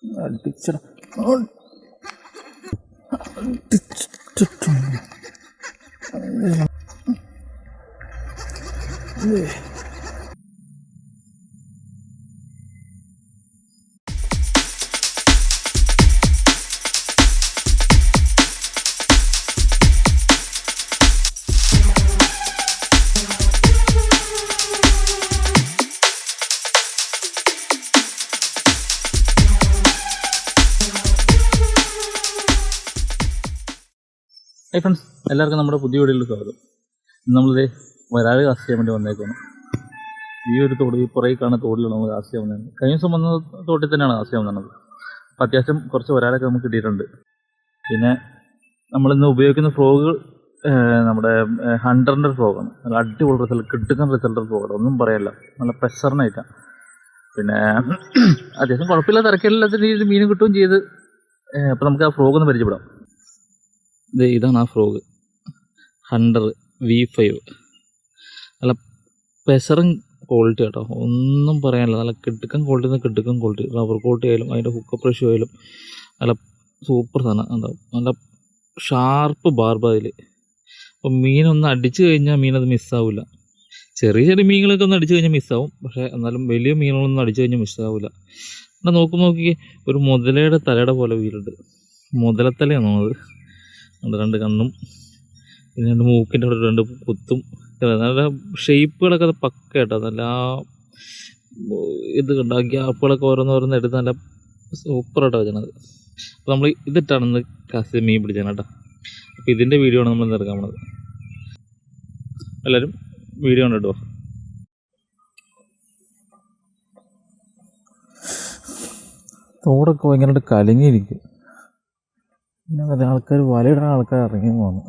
അടിച്ചട hi friends, എല്ലാവർക്കും നമ്മുടെ പുതിയ വീഡിയോയിൽ സ്വാഗതം. നമ്മളിത് വരാൽ കാസ്റ്റ് ചെയ്യാൻ വേണ്ടി വന്നേക്കുന്നു. ഈ ഒരു തോട്, ഈ പുറകെ കാണുന്ന തോടിലാണ് നമ്മൾ കാസ്റ്റ് ചെയ്യാൻ വന്നത്. കഴിഞ്ഞ ദിവസം വന്ന തോട്ടിൽ തന്നെയാണ് കാസ്റ്റ് ചെയ്യാൻ വന്നത്. അപ്പോൾ അത്യാവശ്യം കുറച്ച് വരാലൊക്കെ നമുക്ക് കിട്ടിയിട്ടുണ്ട്. പിന്നെ നമ്മളിന്ന് ഉപയോഗിക്കുന്ന ഫ്രോഗുകൾ നമ്മുടെ ഹണ്ടറിൻ്റെ ഫ്രോഗാണ്. നല്ല അടിപൊളി റിസൾട്ട്, കിട്ടുന്ന റിസൾട്ട് ഫ്രോഗാണ്, ഒന്നും പറയല്ല. നല്ല പ്രഷറിനായിട്ടാണ്. പിന്നെ അത്യാവശ്യം കുഴപ്പമില്ലാത്ത തിരക്കില്ലാത്ത രീതിയിൽ മീനും കിട്ടുകയും ചെയ്ത്. അപ്പോൾ നമുക്ക് ആ ഫ്രോഗ് ഒന്ന് പരിചയപ്പെടാം. ഇതാണ് ആ ഫ്രോഗ്, ഹണ്ടർ V5. നല്ല പെസറും ക്വാളിറ്റി കേട്ടോ, ഒന്നും പറയാനില്ല. നല്ല കിടുക്കൻ ക്വാളിറ്റി, റബ്ബർ കോട്ട് ആയാലും അതിൻ്റെ ഹുക്കപ്പ് റേഷ്യോ ആയാലും നല്ല സൂപ്പർ സാധനം ഉണ്ടാവും. നല്ല ഷാർപ്പ് ബാർബ് അതിൽ. അപ്പം മീനൊന്ന് അടിച്ചു കഴിഞ്ഞാൽ മീനത് മിസ്സാവില്ല. ചെറിയ ചെറിയ മീനുകളൊക്കെ ഒന്ന് അടിച്ചു കഴിഞ്ഞാൽ മിസ്സാവും, പക്ഷേ എന്നാലും വലിയ മീനുകളൊന്നും അടിച്ചു കഴിഞ്ഞാൽ മിസ്സാവില്ല. എന്നാൽ നോക്കി ഒരു മുതലയുടെ തലയുടെ പോലെ വീലുണ്ട്. മുതലത്തലയാണോ അത്? രണ്ട് കണ്ണും പിന്നെ രണ്ട് മൂക്കിൻ്റെ അവിടെ രണ്ട് കുത്തും. നല്ല ഷേപ്പുകളൊക്കെ അത് പക്ക കേട്ടോ. നല്ല ആ ഇത് കണ്ടോ, ഗ്യാപ്പുകളൊക്കെ ഓരോന്നോരോന്ന് എടുത്ത് നല്ല സൂപ്പറായിട്ടാണ് വെച്ചത്. അപ്പോൾ നമ്മൾ ഇതിട്ടാണ് ഇന്ന് കാസ്റ്റ് മീൻ പിടിച്ചത് കേട്ടോ. അപ്പോൾ ഇതിൻ്റെ വീഡിയോ ആണ് നമ്മൾ എടുക്കാൻ പോണത്. എല്ലാവരും വീഡിയോ കണ്ടിട്ടോ. തോടൊക്കെ ഭയങ്കരമായിട്ട് കലങ്ങിയിരിക്കും. പിന്നെ കുറേ ആൾക്കാർ വലയിടുന്ന ആൾക്കാർ ഇറങ്ങി പോകുന്നു.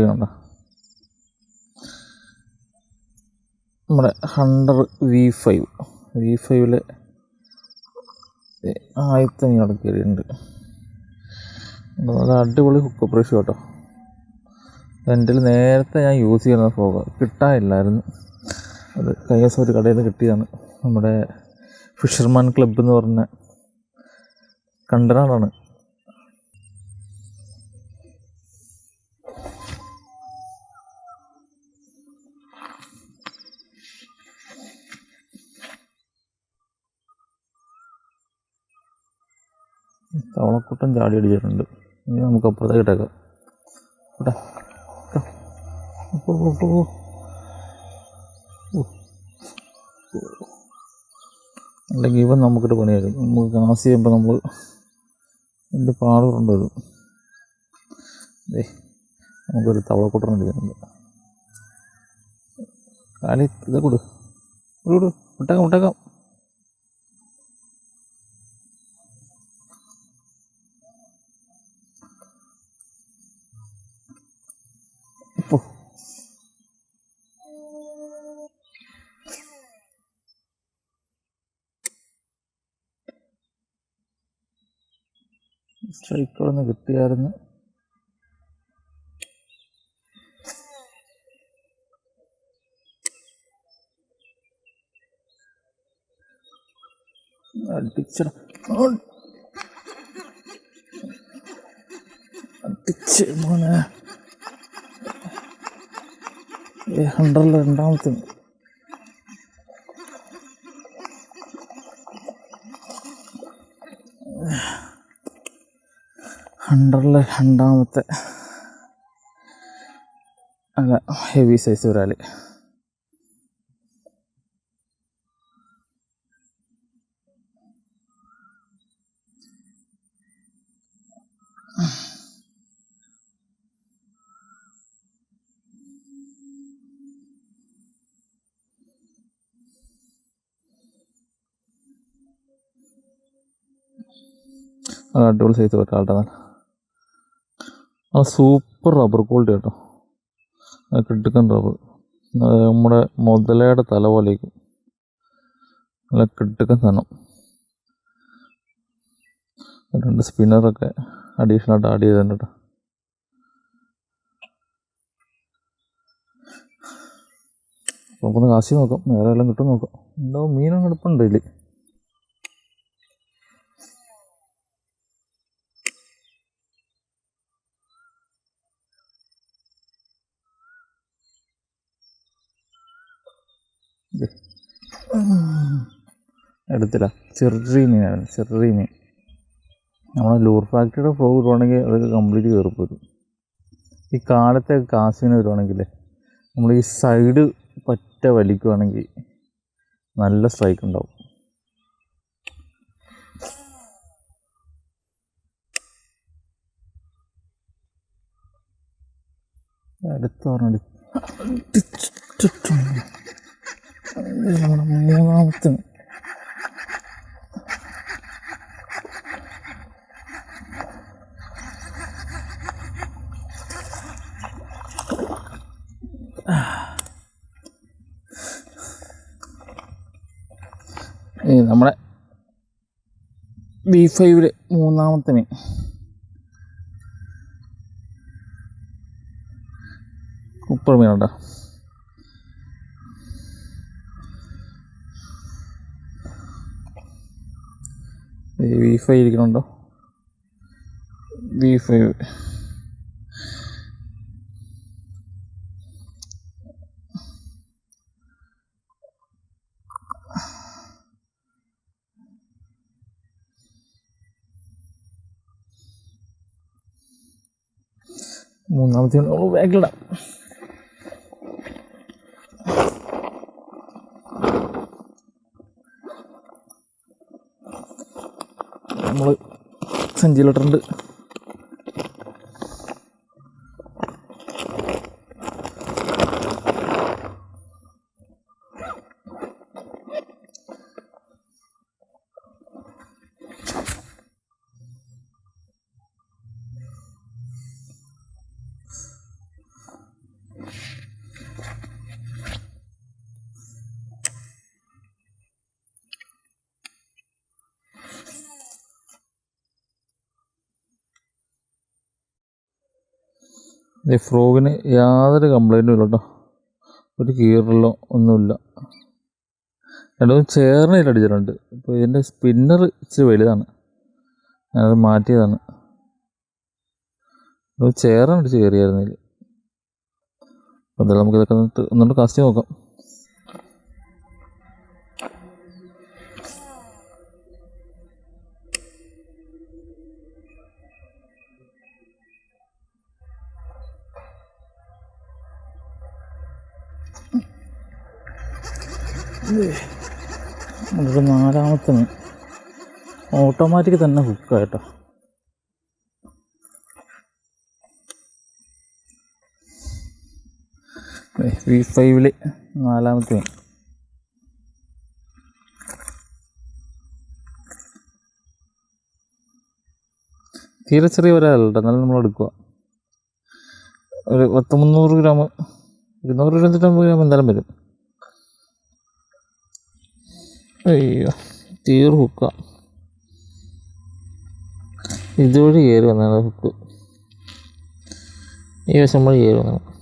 കണ്ടോ, നമ്മുടെ ഹണ്ടർ V5 ആദ്യത്തെ മീൻ അവിടെ കയറിയിട്ടുണ്ട്. നല്ല അടിപൊളി ഹുക്കപ്പ് റേഷ്യോ കേട്ടോ. എൻ്റെ നേരത്തെ ഞാൻ യൂസ് ചെയ്യുന്ന ഫ്രോഗ് കിട്ടാനില്ലായിരുന്നു. അത് കഴിഞ്ഞ ദിവസം ഒരു കടയിൽ നിന്ന് കിട്ടിയതാണ്. നമ്മുടെ ഫിഷർമാൻ ക്ലബ്ബ് എന്ന് പറഞ്ഞ കണ്ടനാടാണ്. തവളക്കുട്ടൻ ചാടി അടിച്ചിട്ടുണ്ട്. ഇനി നമുക്ക് അപ്പുറത്തേക്ക് ഇട്ടേക്കാം. അല്ലെങ്കിൽ ഇവൻ നമുക്കിട്ട് പണിയാക്കും. നമുക്ക് കാസ് ചെയ്യുമ്പോൾ നമ്മൾ വലിയ പാട് കൊണ്ടുവരും. നമുക്കൊരു തവളക്കുട്ടൻ അടിച്ചിട്ടുണ്ട്. കാലി ഇത് വിട്ടേക്കാം. ഇപ്പോൾ സ്ട്രൈക്കുകളൊന്ന് കിട്ടിയായിരുന്നു. അടിച്ച് മോനെ, ഹണ്ടറിൽ രണ്ടാമത്തെ അല്ല ഹെവി സൈസ് ഒരാൾ. അടിപൊളി സൈസ് ഒരാളുടെ നല്ല സൂപ്പർ റബ്ബർ ക്വാളിറ്റി കേട്ടോ. കിട്ടുക്കൻ റബ്ബർ, നമ്മുടെ മുതലയുടെ തല പോലെയൊക്കെ നല്ല കിട്ടുക്കൻ സാധനം. 2 സ്പിന്നറൊക്കെ അഡീഷണലായിട്ട് ആഡ് ചെയ്തിട്ടുണ്ട് കേട്ടോ. നമുക്കൊന്ന് കാശി നോക്കാം, വേറെ എല്ലാം കിട്ടും നോക്കാം. ഉണ്ടാവും, മീനും കിടപ്പുണ്ട് ഇതിൽ. എടുത്തില്ല, ചെറിയ മീനാണ്, ചെറിയ മീൻ. നമ്മളെ ലൂർ ഫാക്ടറിയുടെ ഫ്ലോ വരുവാണെങ്കിൽ അതൊക്കെ കംപ്ലീറ്റ് കയറിപ്പോരും. ഈ കാലത്തെ കാശിന് വരുവാണെങ്കിൽ നമ്മൾ ഈ സൈഡ് പറ്റ വലിക്കുവാണെങ്കിൽ നല്ല സ്ട്രൈക്ക് ഉണ്ടാവും. അടുത്ത് പറഞ്ഞ നമ്മുടെ 3ാമത്തെ നമ്മുടെ B5-ലെ 3ാമത്തെ മീൻ. സൂപ്പർ മീനുണ്ടോ. B5 ഇരിക്കണുണ്ടോ, B5. മൂന്നാമത്തെ ബാക്കിലിടാം. നമ്മൾ സഞ്ചിയിലിട്ടുണ്ട്. ഈ ഫ്രോഗിന് യാതൊരു കംപ്ലൈൻറ്റും ഇല്ല കേട്ടോ, ഒരു കീറലോ ഒന്നുമില്ല. രണ്ടും ചേർന്നതിൽ അടിച്ചിട്ടുണ്ട്. ഇപ്പോൾ ഇതിൻ്റെ സ്പിന്നർ ഇച്ചിരി വലുതാണ്, ഞാനത് മാറ്റിയതാണ്. അത് ചേർന്നടിച്ച് കയറിയായിരുന്നു ഇതിൽ. അപ്പോൾ എന്തായാലും നമുക്കിതൊക്കെ ഒന്നുകൊണ്ട് കാസ്റ്റ് നോക്കാം. നമ്മുടെ 4ാമത്തെ മീൻ ഓട്ടോമാറ്റിക് തന്നെ ഹുക്കായിട്ടോ. B5-ലെ 4ാമത്തെ മീൻ. തീരെ ചെറിയ വരാലോ, എന്നാലും നമ്മൾ എടുക്കുക. ഒരു 300 ഗ്രാം, 200-250 ഗ്രാം എന്തായാലും വരും. അയ്യോ, തീർ ഹുക്ക. ഇതുവഴി കയറി വന്നതാണ് ഹുക്ക്, ഈ വശം വഴി കയറി വന്നതാണ്.